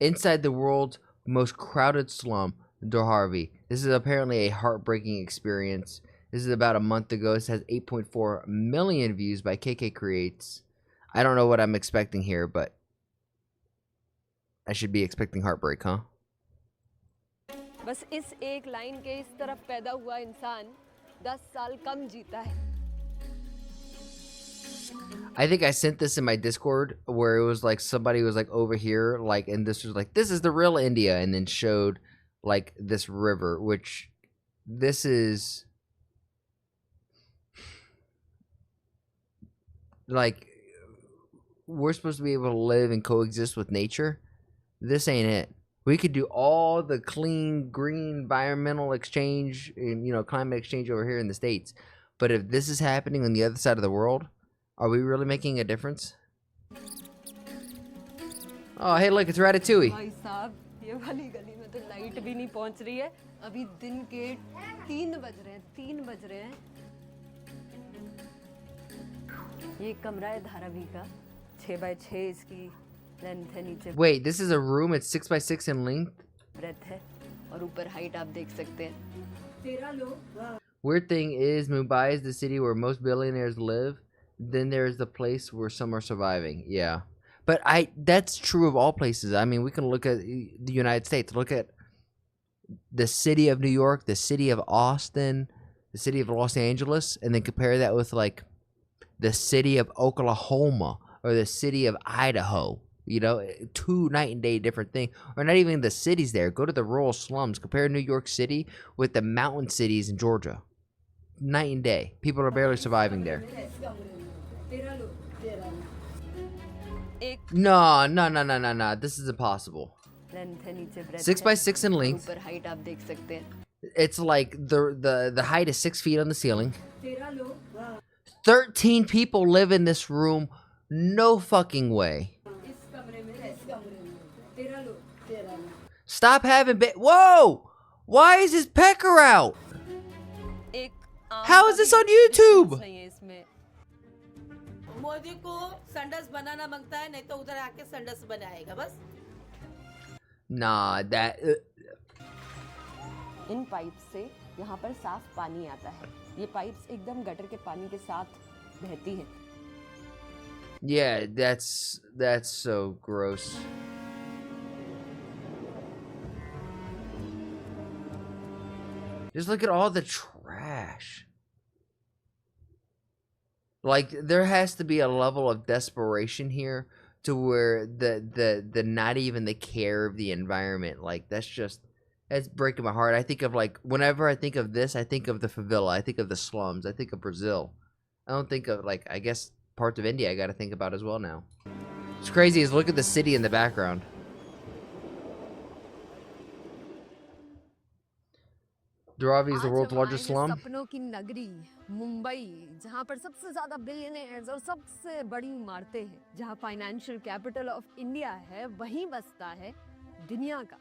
inside the world's most crowded slum, Dharavi. This is apparently a heartbreaking experience. This is about a month ago. This has 8.4 million views by KK Creates. I don't know what I'm expecting here, but I should be expecting heartbreak, huh? बस इस एक line के इस तरफ पैदा हुआ इंसान 10 साल कम जीता है. I think I sent this in my Discord where it was like somebody was like over here, like, and this was like, this is the real India, and then showed like this river, which this is like, we're supposed to be able to live and coexist with nature. This ain't it. We could do all the clean, green, environmental exchange and, you know, climate exchange over here in the States. But if this is happening on the other side of the world, are we really making a difference? Oh, hey, look, it's Ratatouille. भाई साहब, ये वाली गली में तो light भी नहीं पहुंच रही है. अभी दिन के 3 बज रहे हैं. 3 बज रहे हैं. ये कमरा है धारावी का. 6 बाय 6 इसकी लेंथ है. नीचे Wait, this is a room. It's 6 by 6 in length. Breath है और ऊपर हाइट आप देख सकते हैं. 13 लोग. Weird thing is, Mumbai is the city where most billionaires live. Then there's the place where some are surviving. Yeah. But that's true of all places. I mean, we can look at the United States. Look at the city of New York, the city of Austin, the city of Los Angeles, and then compare that with like the city of Oklahoma or the city of Idaho. You know, 2 night and day different thing. Or not even the cities there. Go to the rural slums. Compare New York City with the mountain cities in Georgia. Night and day. People are barely surviving there. No. This is impossible. 6 by 6 in length. It's like the height is 6 feet on the ceiling. 13 people live in this room. No fucking way. Stop having Whoa! Why is his pecker out? How is this on YouTube? Modi को संडस बनाना मांगता है, नहीं तो उधर आके संडस बनाएगा बस. Nah, that. In pipe से यहाँ पर साफ पानी आता है. ये पाइप्स एकदम गटर के पानी के साथ बहती हैं. Yeah, that's so gross. Just look at all the trash. Like, there has to be a level of desperation here to where the not even the care of the environment. Like, that's breaking my heart. I think of, like, whenever I think of this, I think of the favela. I think of the slums. I think of Brazil. I don't think of, like, I guess parts of India I got to think about as well now. What's crazy is look at the city in the background. Dharavi is the world's largest slum. सपनों की नगरी मुंबई, जहाँ पर सबसे ज्यादा billionaires और सबसे बड़ी इमारतें हैं, जहाँ फाइनेंशियल कैपिटल ऑफ इंडिया है, वहीं बसता है दुनिया का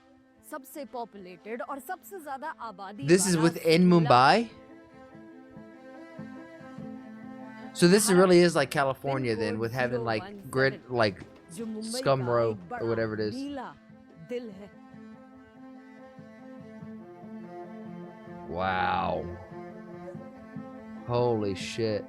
सबसे पॉपुलेटेड और सबसे ज्यादा आबादी. This is within Mumbai. So this really is like California then, with having like grid, like scum row or whatever it is. Wow. Holy shit.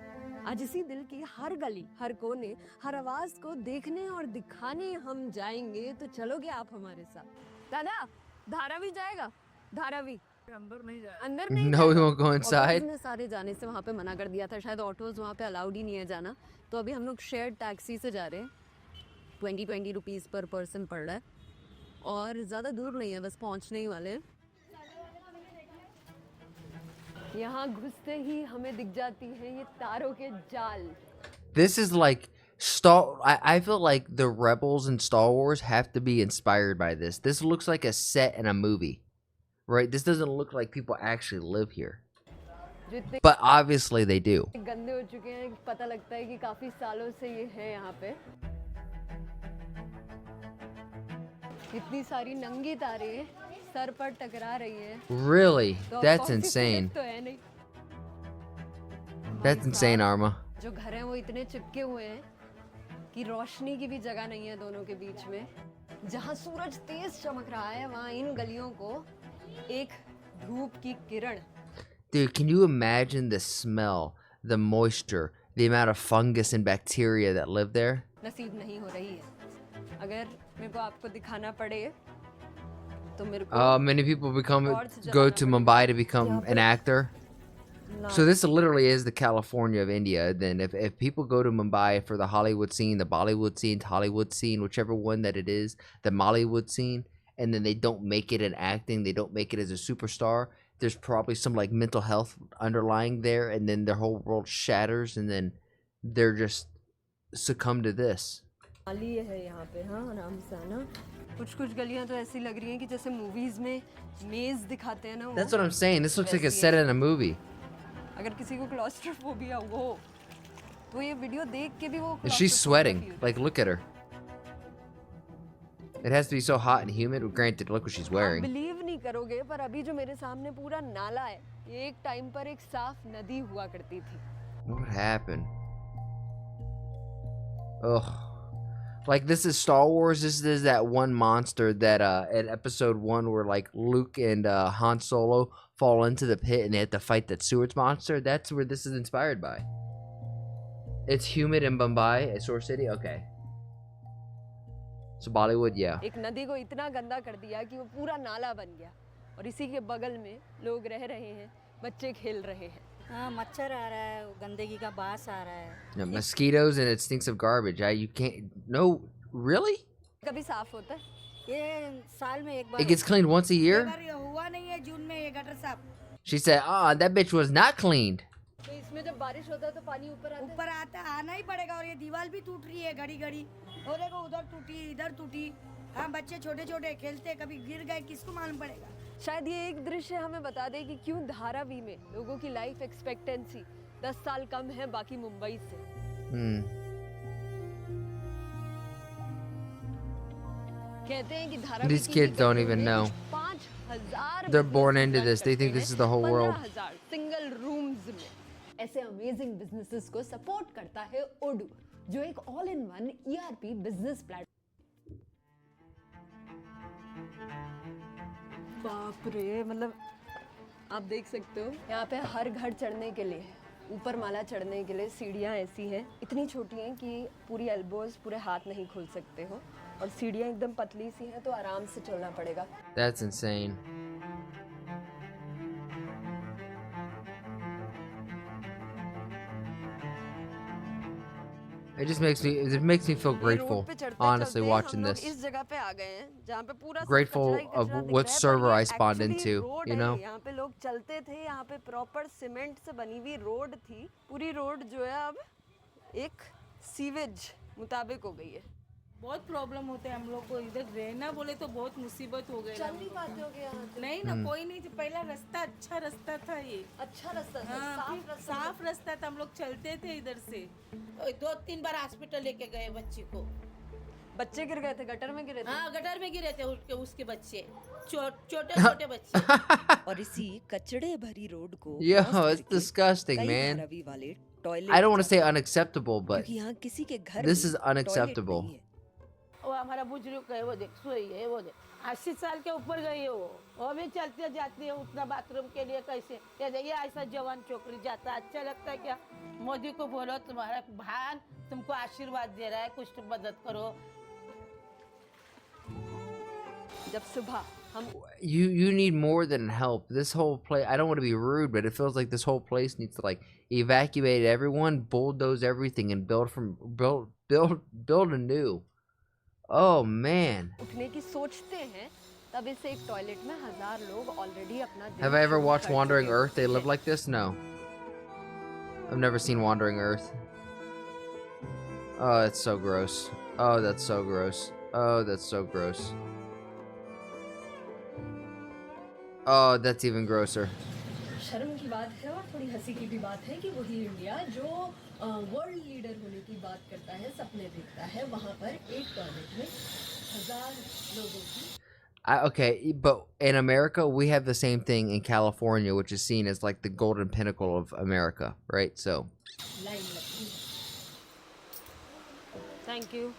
आज इसी दिल की हर गली, हर कोने, हर आवाज को देखने और दिखाने हम जाएंगे. तो चलोगे आप हमारे साथ? दादा, धारावी जाएगा? धारावी अंदर नहीं जाएगा. अंदर नहीं. No, we won't go inside. ने सारे जाने से वहाँ पे मना कर दिया था. शायद ऑटोज वहाँ पे अलाउड ही नहीं है जाना. तो अभी हम लोग शेयर्ड टैक्सी से जा रहे हैं. 20 रुपीस पर पर्सन पड़ रहा है और ज़्यादा दूर नहीं है, बस पहुँचने ही वाले हैं. यहाँ घुसते ही हमें दिख जाती है ये तारों के जाल. This is like I feel like the rebels in Star Wars have to be inspired by this. This looks like a set in a movie, right? This doesn't look like people actually live here. But obviously they do. गंदे हो चुके हैं, पता लगता है कि काफी सालों से ये है यहाँ पे. इतनी सारी नंगी तारें सर पर टकरा रही है. Really? That's insane. तो है नहीं. That's insane, Arma. जो घर हैं वो इतने चिपके हुए हैं कि रोशनी की भी जगह नहीं है दोनों के बीच में. जहाँ सूरज तेज चमक रहा है वहाँ इन गलियों को एक धूप की किरण. Dude, can you imagine the smell, the moisture, the amount of fungus and bacteria that live there? नसीब नहीं हो रही है. अगर मेरे को आपको दिखाना पड़े तो मेरे को Many people go to Mumbai to become an actor. So this literally is the California of India. Then if people go to Mumbai for the Hollywood scene, the Bollywood scene, Hollywood scene, whichever one that it is, the Mollywood scene, and then they don't make it in acting, they don't make it as a superstar, there's probably some like mental health underlying there, and then their whole world shatters, and then they're just succumb to this. खाली है यहाँ पे. हाँ, आराम से आना. कुछ गलियाँ तो ऐसी लग रही हैं कि जैसे मूवीज में मेज दिखाते हैं ना वो. That's what I'm saying. This looks like it's set in a movie. अगर किसी को क्लॉस्ट्रोफोबिया हो तो ये वीडियो देख के भी वो And she's sweating. Like, look at her. It has to be so hot and humid. Granted, look what she's wearing. Believe नहीं करोगे पर अभी जो मेरे सामने पूरा नाला है ये एक टाइम पर एक साफ नदी हुआ करती थी. What happened? Ugh. Like, this is Star Wars. This is that one monster that in episode 1 where like Luke and Han Solo fall into the pit and they have to fight that sewage monster. That's where this is inspired by. It's humid in Mumbai, at Source City. Okay. So Bollywood, yeah. एक नदी को इतना गंदा कर दिया कि वो पूरा नाला बन गया और इसी के बगल में लोग रह रहे हैं, बच्चे खेल रहे हैं. हाँ, मच्छर आ रहा है, गंदगी का बास आ रहा है. Yeah, mosquitoes and it stinks of garbage. You can't. No, really? कभी साफ होता है? ये साल में एक बार. It gets cleaned once a year? हुआ नहीं है जून में ये गटर साफ. She said, that bitch was not cleaned. तो इसमें जब बारिश होता है तो पानी ऊपर आता आना ही पड़ेगा और ये दीवार भी टूट रही है घड़ी घड़ी. और देखो उधर टूटी इधर टूटी. हाँ, बच्चे छोटे छोटे खेलते कभी गिर गए किसको मालूम पड़ेगा. शायद ये एक दृश्य हमें बता दे कि क्यों धारावी में लोगों की लाइफ एक्सपेक्टेंसी 10 साल कम है बाकी मुंबई से. कहते हैं कि Dharavi These kids don't even know. 5,000 They're born into this. They think this is the whole world. 15,000 single rooms में. ऐसे अमेजिंग बिजनेसेस को सपोर्ट करता है ओडू जो एक all in one ERP business platform. बाप रे, मतलब आप देख सकते हो यहाँ पे हर घर चढ़ने के लिए ऊपर माला चढ़ने के लिए सीढ़ियाँ ऐसी हैं, इतनी छोटी हैं कि पूरी एल्बोज पूरे हाथ नहीं खोल सकते हो और सीढ़ियाँ एकदम पतली सी हैं तो आराम से चलना पड़ेगा. That's insane. It makes me feel grateful, honestly, watching this. इस जगह पे आ गए हैं जहाँ पे पूरा Grateful of what server I spawned into, you know? यहाँ पे लोग चलते थे, यहाँ पे प्रॉपर सीमेंट से बनी हुई रोड थी. पूरी रोड जो है अब एक सीवेज मुताबिक हो गई है. बहुत प्रॉब्लम होते हैं हम लोग को इधर रहना बोले तो बहुत मुसीबत हो गई. चल नहीं पाते हो गया नहीं ना कोई नहीं. पहला रास्ता अच्छा रास्ता था ये. अच्छा रास्ता था. हाँ, साफ रास्ता था. हम लोग चलते थे इधर से. 2-3 बार हॉस्पिटल लेके गए बच्चे को. बच्चे गिर गए थे, गटर में गिरे थे. हाँ, गटर में गिरे थे उसके बच्चे, छोटे छोटे बच्चे. और इसी कचड़े भरी रोड को Yo, it's disgusting, man. Dharavi वाले toilet. I don't want to say unacceptable, but क्योंकि यहाँ किसी के घर this में is टॉयलेट unacceptable. नहीं है. वो हमारा बुजुर्ग है, वो देख सोई है, वो देख 80 साल के ऊपर गई है. वो भी चलते जाती है उतना बाथरूम के लिए. कैसे ये ऐसा जवान छोकरी जाता अच्छा लगता है क्या? मोदी को बोलो तुम्हारा भान तुमको आशीर्वाद दे रहा है, कुछ तो मदद करो. जब सुबह हम You need more than help. This whole place, I don't want to be rude, but it feels like this whole place needs to like evacuate everyone, bulldoze everything, and build anew. Oh man. उठने की सोचते हैं तब इसे एक toilet में 1000 लोग already अपना दिन Have I ever शुरू watched कर Wandering चुके Earth? They live like this? No. I've never seen Wandering Earth. Oh, that's so gross. Oh, that's so gross. Oh, that's so gross. Oh, that's even grosser. शर्म की बात है और थोड़ी हंसी की भी बात है कि वही इंडिया जो वर्ल्ड लीडर होने की बात करता है, सपने देखता है, वहाँ पर एक टॉयलेट में 1000 लोगों की. Okay, but in America, we have the same thing in California, which is seen as like the golden pinnacle of America, right? So. Line लगती है. Thank you.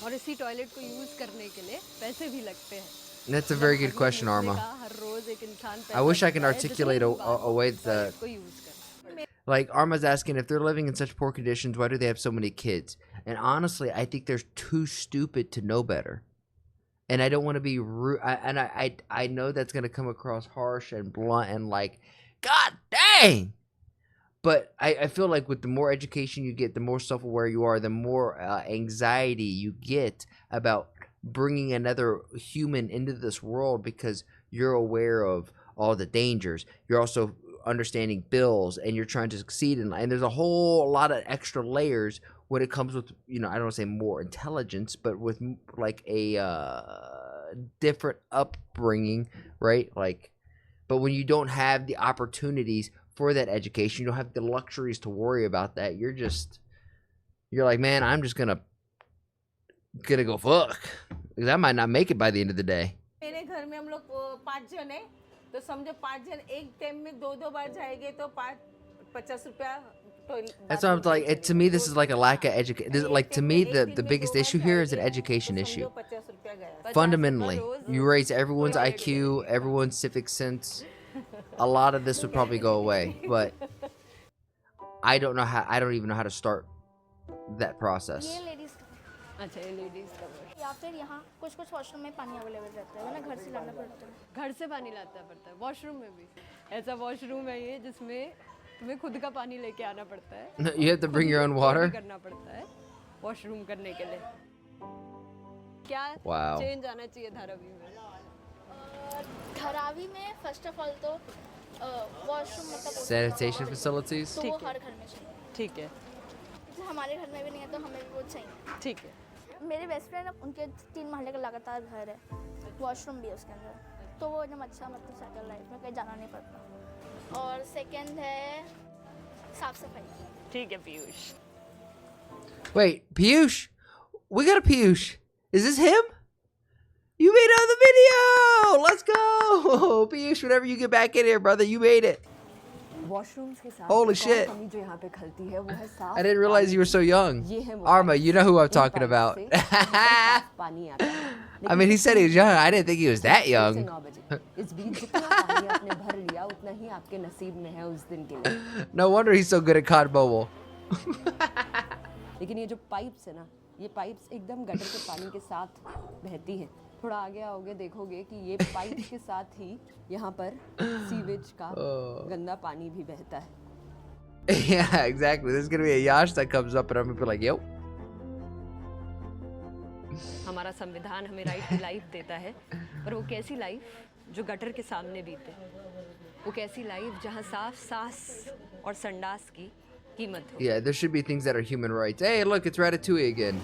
और इसी टॉयलेट को यूज करने के लिए पैसे भी लगते हैं। That's a very good question, Arma. हर रोज एक इंसान I wish I can पैसा articulate a way that, को यूज कर। like, Arma's asking if they're living in such poor conditions, why do they have so many kids? And honestly, I think they're too stupid to know better. And I don't want to be rude. I know that's going to come across harsh and blunt and like, God dang! But I feel like with the more education you get, the more self-aware you are, the more anxiety you get about bringing another human into this world because you're aware of all the dangers. You're also understanding bills and you're trying to succeed in life. And there's a whole lot of extra layers when it comes with, I don't want to say more intelligence, but with like a different upbringing, right? Like, but when you don't have the opportunities for that education, you don't have the luxuries to worry about that. You're like, man, I'm just gonna go fuck because I might not make it by the end of the day. मेरे घर में हम लोग 5 जन है, तो समझो 5 जन एक टाइम में 2 बार जाएंगे तो 50 रुपया। That's what I'm like. To me, this is like a lack of education. Like, to me, the biggest issue here is an education issue. Fundamentally, you raise everyone's IQ, everyone's civic sense. A lot of this would probably go away, but I don't even know how to start that process. ये ladies अच्छा, ये ladies का washroom। या फिर यहाँ कुछ कुछ washroom में पानी अवेलेबल रहता है, वरना घर से लाना पड़ता है। घर से पानी लाना पड़ता है, वॉशरूम में भी। ऐसा वॉशरूम है ये जिसमें तुम्हें खुद का पानी लेके आना पड़ता है। You have to bring your own water? करना पड़ता है वॉशरूम करने के लिए। क्या Wow. चेंज आना चाहिए धारावी में? धारावी में फर्स्ट ऑफ ऑल तो वॉशरूम मतलब Sanitation facilities? तो वो हर घर में चाहिए। ठीक है, जो हमारे घर में भी नहीं है तो हमें भी वो चाहिए। ठीक है। मेरे बेस्ट फ्रेंड उनके 3 महले का लगातार घर है, वॉशरूम भी है उसके अंदर, तो वो एकदम अच्छा मतलब सेटल लाइफ में कहीं जाना नहीं पड़ता। और सेकंड है साफ सफाई। ठीक है Piyush. Wait, Piyush? We got a Piyush. Is this him? You made it on the video! Let's go! Piyush, whenever you get back in here, brother, you made it. Washrooms के साथ Holy एक और shit. कमी जो यहाँ पे खलती है वो है साफ। I didn't realize you were so young. ये है वो Arma, you know who I'm in talking pipe about. से साफ पानी आता है। I mean, he said he was young. I didn't think he was that young. 9 बजे। इस बीच जितना पानी आपने भर लिया उतना ही आपके नसीब में है उस दिन के लिए। No wonder he's so good at COD Mobile. लेकिन ये जो पाइप्स है ना, ये पाइप्स एकदम गटर के पानी के साथ बहती हैं। थोड़ा आगे आओगे देखोगे कि ये पाइप के साथ ही यहाँ पर सीवेज का गंदा पानी भी बहता है। Yeah, exactly. There's gonna be a Yash that comes up and I'm gonna be like, yo. हमारा संविधान हमें राइट टू लाइफ देता है, पर वो कैसी लाइफ जो गटर के सामने बीते, वो कैसी लाइफ जहाँ साफ सांस और संडास की कीमत हो। Yeah, there should be things that are human rights. Hey, look, it's Ratatouille again.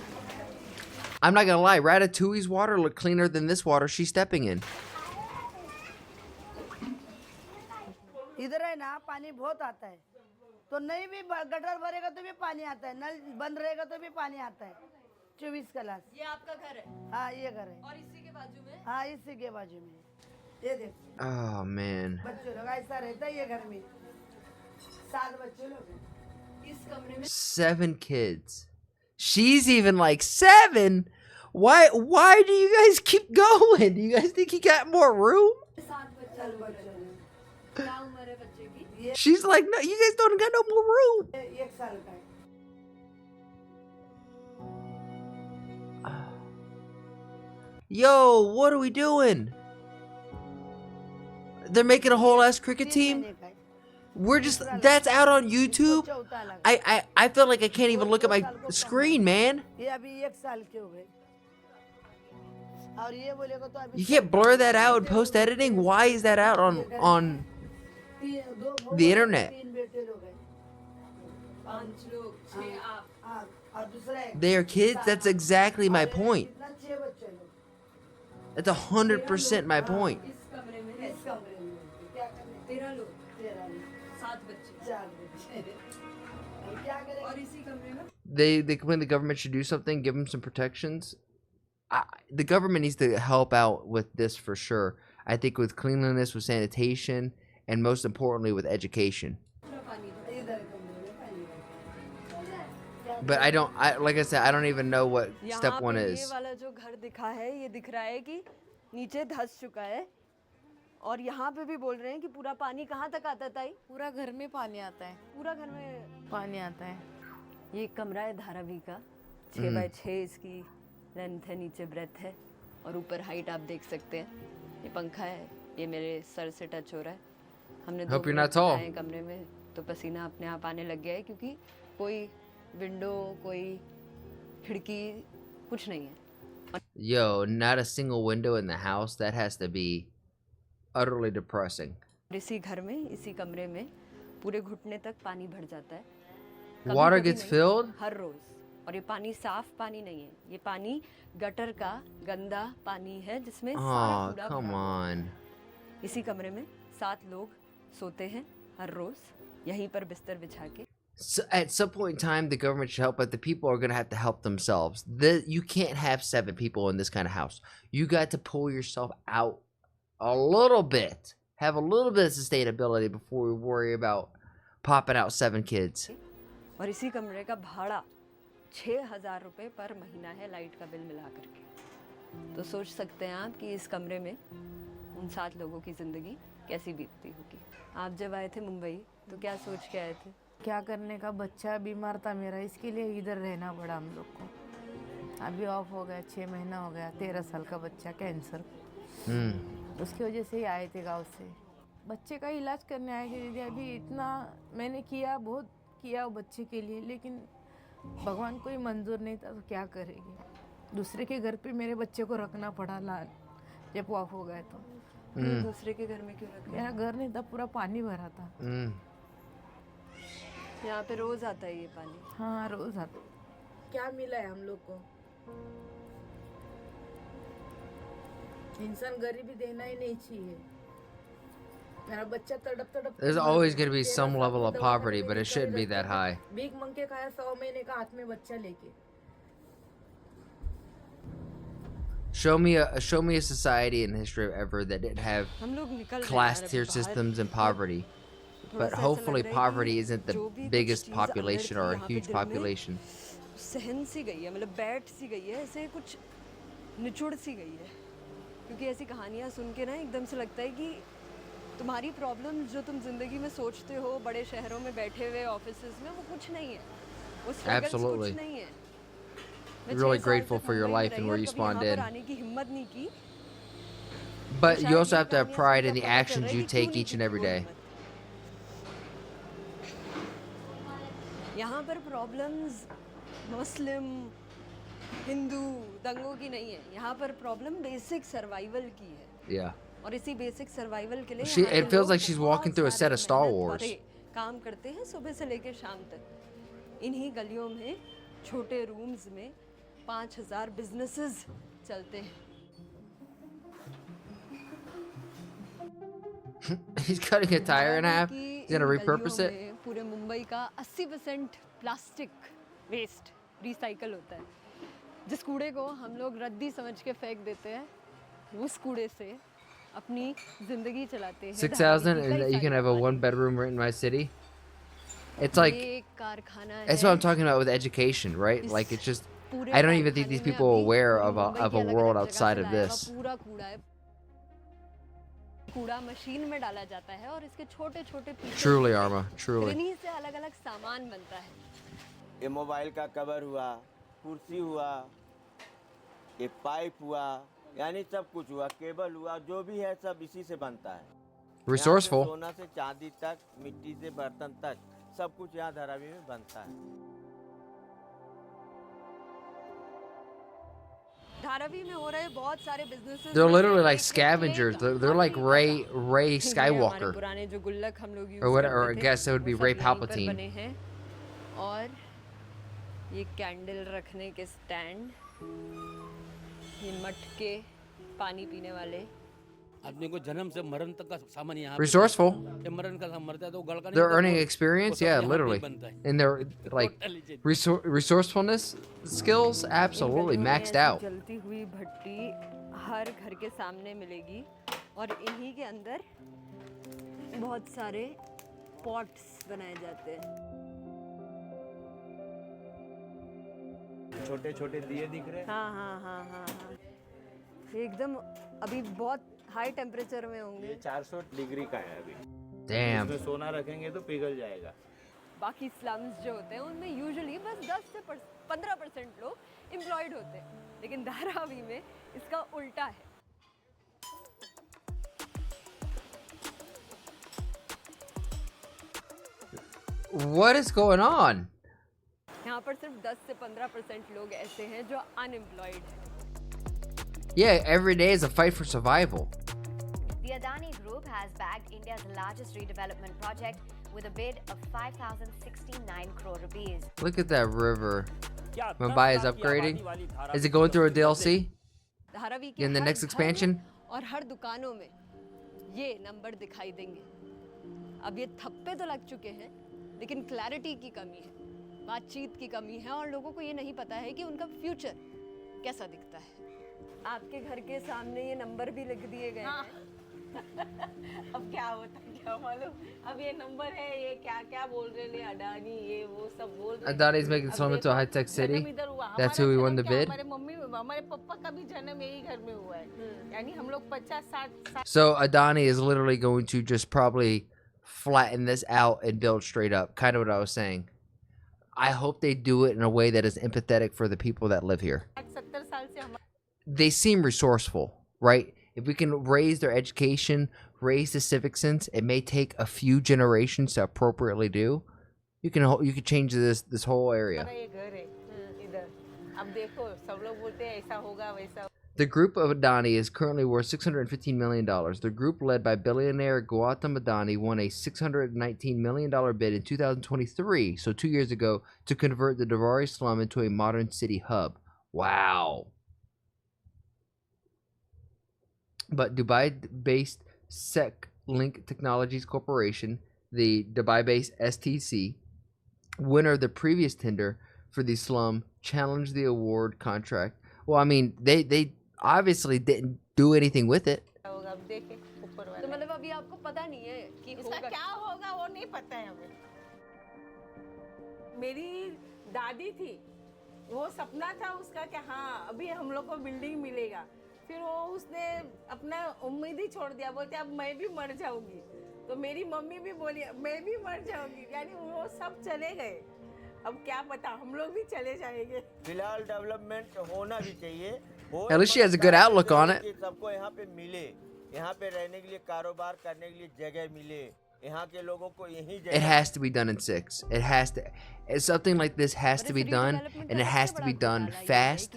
I'm not gonna lie, Ratatouille's water looked cleaner than this water she's stepping in. इधर है ना पानी बहुत आता है, तो नहीं भी गटर भरेगा तो भी पानी आता है, नल बंद रहेगा तो भी पानी आता है। 24 क्लास। ये आपका घर है? हाँ, ये घर है। और इसी के बाजू में? हाँ, इसी के बाजू में। ये देखो। Oh man. बच्चों लोग ऐसा रहता है ये घर में। 7 बच्चे लोग। इस कमरे में 7 kids. She's even like 7. Why do you guys keep going? Do you guys think he got more room? 7 बच्चे लोग। क्या उम्र है बच्चे की? She's like, no, you guys don't got no more room. ये 1 साल का है। Yo, what are we doing? They're making a whole ass cricket 3 team. महीने का है। We're just that's out on YouTube. चौथा लगा। I feel like I can't even look at my screen, man. ये अभी 1 साल के हो गए। और ये बोलेगा तो अभी You can't blur that out in post editing. Why is that out on the internet? 3 बेटे लोग हैं। 5 लोग, 6 आप। हाँ, और दूसरा एक। They are kids. That's exactly my point. कितना 6 बच्चे लोग। That's 100% my point. इस कमरे में इस कमरे में क्या करने? 13 लोग, 13 लोग, 7 बच्चे। 4 बच्चे। अब क्या करें? और इसी कमरे में They complain the government should do something, give them some protections. The government needs to help out with this for sure. I think with cleanliness, with sanitation, and most importantly with education. इधर कमरे में पानी है। क्या But like I said, I don't even know what यहाँ step one पे ये is. वाला जो घर दिखा है ये दिख रहा है कि नीचे धंस चुका है और यहाँ पे भी बोल रहे हैं कि पूरा पानी कहाँ तक आता था? पूरा घर में पानी आता है, पूरा घर में पानी आता है। ये एक कमरा है धारावी का 6 बाय 6 इसकी लेंथ है, नीचे ब्रेथ है और ऊपर हाइट आप देख सकते हैं। ये पंखा है, ये मेरे सर से टच हो रहा है। हमने 2 Hope you're not minute tall. बिताए कमरे में तो पसीना अपने आप आने लग गया है क्योंकि कोई विंडो, कोई खिड़की कुछ नहीं है। Yo, not a single window in the house. That has to be utterly depressing. इसी घर में, इसी कमरे में पूरे घुटने तक पानी भर जाता है। कभी Water कभी gets नहीं, filled? हर रोज। और ये पानी साफ पानी नहीं है, ये पानी गटर का गंदा पानी है जिसमें सारा Oh, कूड़ा come भरा हुआ है। on. इसी कमरे में 7 लोग सोते हैं हर रोज यहीं पर बिस्तर बिछा के। So at some point in time, the government should help, but the people are going to have to help themselves. You can't have 7 people in this kind of house. You got to pull yourself out a little bit. Have a little bit of sustainability before we worry about popping out 7 kids. और इसी कमरे का भाड़ा 6,000 रुपये पर महीना है light का बिल मिला करके। तो सोच सकते हैं आप कि इस कमरे में उन 7 लोगों की ज़िंदगी कैसी बीतती होगी। आप जब आए थे मुंबई तो क्या सोच के आए थे? क्या करने का, बच्चा बीमार था मेरा, इसके लिए इधर रहना पड़ा हम लोग को। अभी ऑफ हो गया, 6 महीना हो गया, 13 साल का बच्चा कैंसर, उसकी वजह से ही आए थे गांव से। बच्चे का इलाज करने आए थे दीदी। अभी इतना मैंने किया, बहुत किया वो बच्चे के लिए, लेकिन भगवान को ही मंजूर नहीं था तो क्या करेगी। दूसरे के घर पे मेरे बच्चे को रखना पड़ा जब ऑफ हो गए तो। दूसरे के घर में क्यों रखा? मेरा घर नहीं था, पूरा पानी भरा था। यहाँ पे रोज आता है ये पानी? हाँ, रोज आता। क्या मिला है हम लोग को? इंसान गरीबी देना ही नहीं चाहिए। मेरा बच्चा तड़प तड़प। There's always going to be some level of poverty, but it shouldn't be that high. भीख मांग के खाया 100 महीने का हाथ में बच्चा लेके। Show me a society in the history of ever that didn't have हम लोग निकल रहे हैं class यार tier अभी बाहर। systems and poverty. थोड़ा But सा ऐसा hopefully लग रहा है poverty कि isn't the जो भी कुछ biggest चीज़ अंदर population थी or a यहाँ पे huge दिल में, population. सहन सी गई है, मतलब बैठ सी गई है, ऐसे कुछ निचुड़ सी गई है। क्योंकि ऐसी कहानियाँ सुन के ना एकदम से लगता है कि तुम्हारी प्रॉब्लम जो तुम जिंदगी में सोचते हो बड़े शहरों में बैठे हुए ऑफिसेस में, वो कुछ नहीं है, वो struggles Absolutely. कुछ नहीं है। मैं Really 6 साल grateful तक for your मुंबई में life and रही where और you कभी यहाँ spawned पर in. आने की हिम्मत नहीं की। But शायद you also ये have to have कहानियाँ pride सुनकर in the पता चल actions रहा है you कि क्यों take नहीं each and की every वो day. हिम्मत। यहाँ पर प्रॉब्लम्स मुस्लिम हिंदू दंगों की नहीं है, यहाँ पर प्रॉब्लम बेसिक सर्वाइवल की है। Yeah. और इसी बेसिक सर्वाइवल के लिए It यहाँ के feels लोग like she's बहुत walking through a set सारी of Star मेहनत Wars. भरे काम करते हैं सुबह से लेकर शाम तक। इन्हीं गलियों में छोटे रूम्स में 5,000 बिजनेसेस चलते हैं। He's cutting a tire in half. कि He's gonna इन repurpose गलियों it. में पूरे मुंबई का 80% प्लास्टिक वेस्ट रिसाइकल होता है। जिस कूड़े को हम लोग रद्दी समझ के फेंक देते हैं, उस कूड़े से अपनी जिंदगी चलाते हैं। 6,000 and you can have a 1-bedroom rent in my city. It's like, ये कारखाना that's what है। I'm talking about with education, right? इस Like it's just, पूरे I don't even think कारखाने these में people are अभी aware पूरी of Mumbai a की अलग-अलग world जगह outside से of लाया this. हुआ पूरा कूड़ा है। कूड़ा मशीन में डाला जाता है और इसके छोटे-छोटे पीसेस Truly, Arma, truly. इन्हीं से अलग-अलग सामान बनता है। ये मोबाइल का कवर हुआ, कुर्सी हुआ, ये पाइप हुआ, यानी सब कुछ हुआ, केबल हुआ, जो भी है सब इसी से बनता है। Resourceful. यहाँ से सोना से चांदी तक, मिट्टी से बर्तन तक, सब कुछ यहाँ धारावी में बनता है। धारावी में हो रहे बहुत सारे businesses They're literally like scavengers. They're like Ray Skywalker. पुराने जो गुल्लक हम लोग यूज Or whatever, करते I थे, guess it would be वो Ray सब यहीं पर Palpatine. बने हैं। और ये कैंडल रखने के स्टैंड, ये मटके पानी पीने वाले। आदमी को जन्म से मरण तक का सामान यहाँ Resourceful. पे मरण का सामान मरता है तो गल का नहीं They're होता, earning वो experience, सब yeah, यहाँ पे ही literally. बनता है। And they're like resourcefulness skills, absolutely इन गलियों में maxed ऐसी out. जलती हुई भट्टी हर घर के सामने मिलेगी और इन्हीं के अंदर बहुत सारे पॉट्स बनाए जाते हैं। छोटे छोटे दिए दिख रहे हैं। हाँ हाँ हाँ हाँ हाँ, ये एकदम अभी बहुत हाई टेम्परेचर में होंगे। ये 400 डिग्री का है अभी। Damn. इसमें सोना रखेंगे तो पिघल जाएगा। बाकी स्लम्स जो होते हैं उनमें यूजुअली बस 10 से 15% लोग एम्प्लॉयड होते हैं, लेकिन धारावी में इसका उल्टा है। What is going on? यहाँ पर सिर्फ 10 से 15% लोग ऐसे हैं जो अनएम्प्लॉयड हैं। Yeah, every day is a fight for survival. The Adani Group has bagged India's largest redevelopment project with a bid of 5,069 crore rupees. Look at that river. Mumbai is upgrading. Is it going through a DLC? Dharavi के In the her next घर expansion? और हर दुकानों में ये number दिखाई देंगे। अब ये थप्पे तो लग चुके हैं, लेकिन क्लैरिटी की कमी है, बातचीत की कमी है और लोगों को ये नहीं पता है कि उनका फ्यूचर कैसा दिखता है। आपके घर के सामने ये नंबर भी लिख दिए गए हैं। अब क्या होता है क्या मालूम। अब ये नंबर है, ये क्या क्या बोल रहे हैं, अडानी ये वो सब बोल रहे हैं। Adani is making Slum into a high-tech city. That's who we won the bid. हमारे मम्मी हमारे पापा का भी जन्म यही घर में हुआ है, यानी हम लोग 50-60 So Adani is literally going to just probably flatten this out and build straight up. Kind of what I was saying. I hope they do it in a way that is empathetic for the people that live here. 70 साल से हम They seem resourceful, right? If we can raise their education, raise the civic sense, it may take a few generations to appropriately do. You can change this whole area. हमारा ये घर है इधर। अब देखो सब लोग बोलते हैं ऐसा होगा वैसा। The group of Adani is currently worth $615 million. The group led by billionaire Gautam Adani won a $619 million bid in 2023, so 2 years ago, to convert the Dharavi slum into a modern city hub. Wow. But Dubai-based SecLink Technologies Corporation, the Dubai-based STC, winner of the previous tender for the slum, challenged the award contract. Well, I mean, they obviously didn't do anything with it. अब देखे ऊपर वाला। तो मतलब अभी आपको पता नहीं है कि इसका होगा क्या होगा वो नहीं पता है हमें। मेरी दादी थी, वो सपना था उसका कि हाँ अभी हम लोग को बिल्डिंग मिलेगा। फिर वो उसने अपना उम्मीद ही छोड़ दिया, बोलते अब मैं भी मर जाऊंगी। तो मेरी मम्मी भी बोली मैं भी मर जाऊंगी, यानी वो सब चले गए। अब क्या पता हम लोग भी चले जाएंगे। फिलहाल डेवलपमेंट होना भी चाहिए। At least she has a good outlook on it. सबको यहाँ पे मिले, यहाँ पे रहने के लिए, कारोबार करने के लिए जगह मिले, यहाँ के लोगों को यही जगह। It has to be done in 6. It has to. Something like this has to be done, and it has to be done fast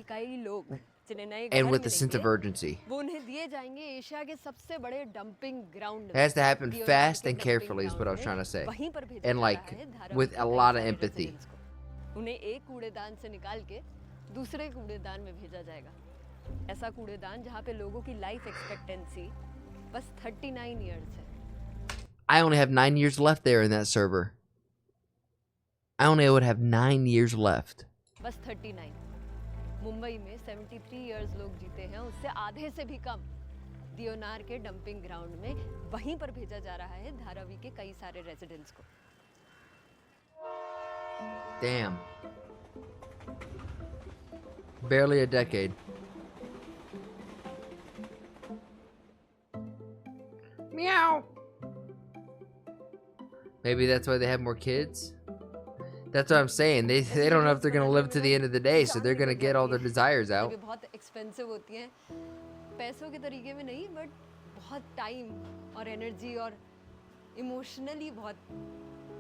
and with a sense of urgency. वो उन्हें दिए जाएंगे एशिया के सबसे बड़े dumping ground. It has to happen fast and carefully is what I was trying to say. And like with a lot of empathy. उन्हें एक कूड़ेदान से निकाल के दूसरे कूड़ेदान में भेजा जाएगा। ऐसा कूड़ेदान जहाँ पे लोगों की लाइफ एक्सपेक्टेंसी बस 39 इयर्स है। I only have 9 years left there in that server. I only would have 9 years left. बस 39। मुंबई में 73 इयर्स लोग जीते हैं, उससे आधे से भी कम दियोनार के डंपिंग ग्राउंड में वहीं पर भेजा जा रहा है धारावी के कई सारे रेजिडेंट्स को। Damn. Barely a decade. Meow. Maybe that's why they have more kids. That's what I'm saying. They don't know if they're gonna live to the end of the day, so they're gonna get all their desires out. बहुत expensive होती हैं, पैसों के तरीके में नहीं, but बहुत time और एनर्जी और इमोशनली बहुत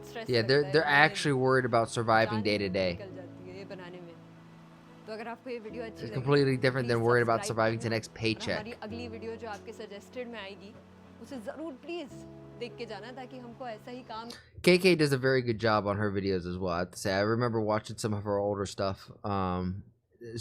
stress. Yeah, they're actually worried about surviving day to day. निकल जाती है ये बनाने में। तो अगर आपको ये वीडियो अच्छी It's लगे, completely different than please worried about subscribe surviving the करना। next और paycheck. हमारी अगली वीडियो जो आपके सजेस्टेड में आएगी, उसे जरूर प्लीज देख के जाना ताकि हमको ऐसा ही काम। KK does a very good job on her videos as well, I have to say. I remember watching some of her older stuff,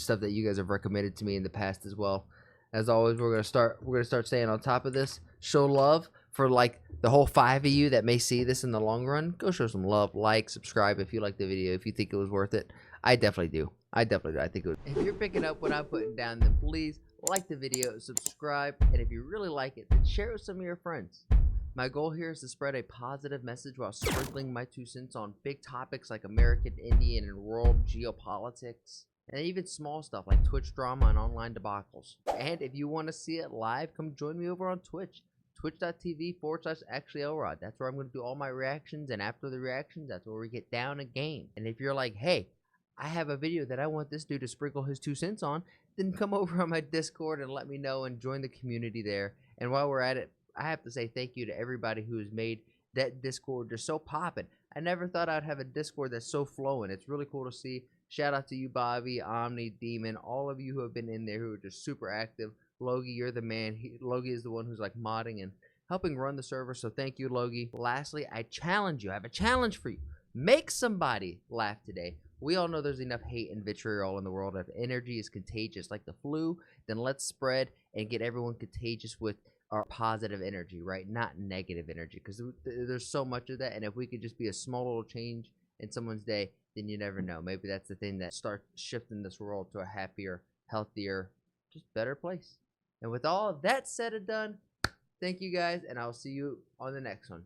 stuff that you guys have recommended to me in the past as well. As always, we're gonna start staying on top of this. Show love for like the whole 5 of you that may see this in the long run. Go show some love, like, subscribe if you like the video, if you think it was worth it. I definitely do. I think it would. If you're picking up what I'm putting down, then please like the video, subscribe, and if you really like it, then share it with some of your friends. My goal here is to spread a positive message while sprinkling my 2 cents on big topics like American Indian and world geopolitics and even small stuff like Twitch drama and online debacles. And if you want to see it live, come join me over on Twitch. Twitch.tv/ActuallyElrod. That's where I'm going to do all my reactions, and after the reactions, that's where we get down a game. And if you're like, hey, I have a video that I want this dude to sprinkle his 2 cents on, then come over on my Discord and let me know and join the community there. And while we're at it, I have to say thank you to everybody who has made that Discord just so poppin'. I never thought I'd have a Discord that's so flowing. It's really cool to see. Shout out to you, Bobby, Omni, Demon, all of you who have been in there who are just super active. Logie, you're the man. Logie is the one who's like modding and helping run the server, so thank you, Logie. Lastly, I challenge you. I have a challenge for you. Make somebody laugh today. We all know there's enough hate and vitriol in the world. If energy is contagious like the flu, then let's spread and get everyone contagious with our positive energy, right? Not negative energy, because there's so much of that, and if we could just be a small little change in someone's day, then you never know. Maybe that's the thing that starts shifting this world to a happier, healthier, just better place. And with all of that said and done, thank you guys, and I'll see you on the next one.